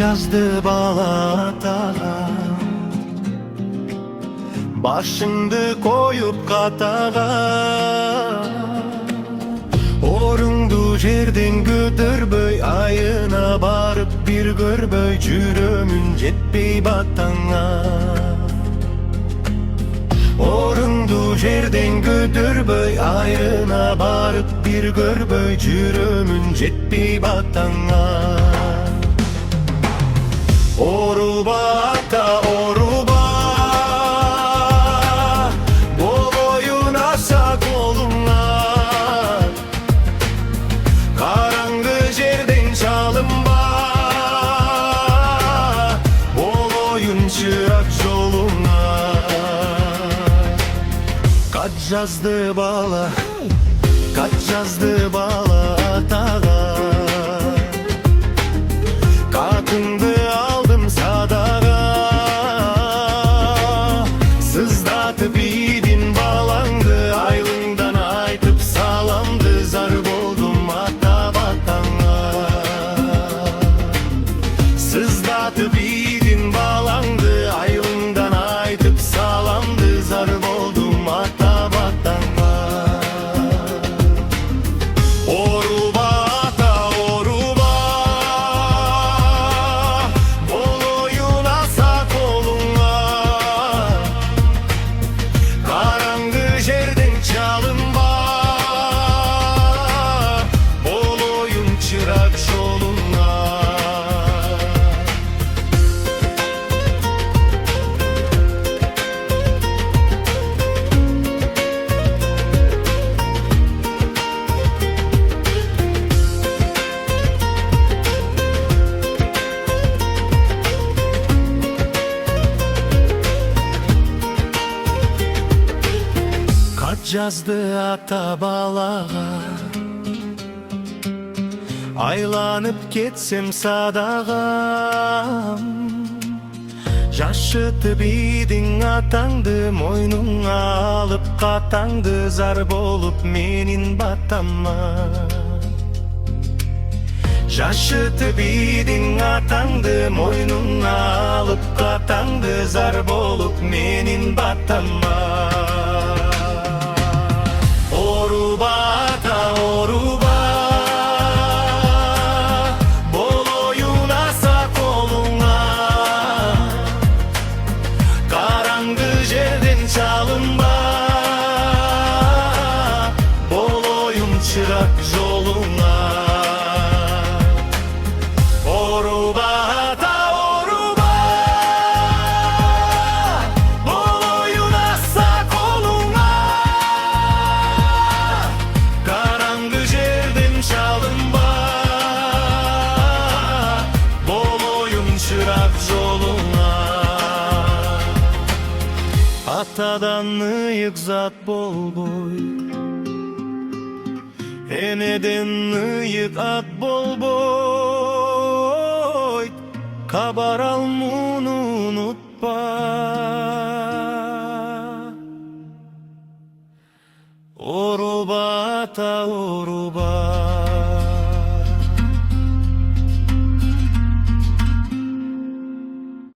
жазды бала атаға, башыңды коюп катага. Орыңду жерден көтөрбөй, айына барып бир көрбөй, жүрөмүн жетпей батаңа. Орыңду жерден көтөрбөй, айына барып бир көрбөй, жүрөмүн жетпей батаңа. Оруба ата, оруба, болоюн аса колуңа. Караңгы жерден чалынба, болоюн чырак жолуңа. Кат жазды бала, кат жазды бала атага. Катыңды алдым садага, сыздатып идин балаңды, айылыңдан айтып саламды, зар болдум ата батаңа. Сыздатып идин балаңды, айылыңдан айтып саламды, зар болдум ата батаңа. Оруба ата, оруба, болоюн аса колуңа. Караңгы жерден чалынба, болоюн чырак жолуңа. Кат жазды ата балага, айланып кетсем садага. Жашытып идиң атаңды, мойнуңа алып катаңды, зар болуп менин батама. Жашытып идиң атаңды, мойнуңа алып катаңды, зар болуп менин батама. Оруба ата, оруба, болоюн аса колуңа. Караңгы жерден чалынба, болоюн чырак жолуңа. Оруба ата, оруба, болоюн аса колуңа. Караңгы жерден чалынба, болоюн чырак жолуңа. Атадан ыйык зат болбой, энеден ыйык ат болбойт. Кабарал муну унутпа. Оруба ата, оруба.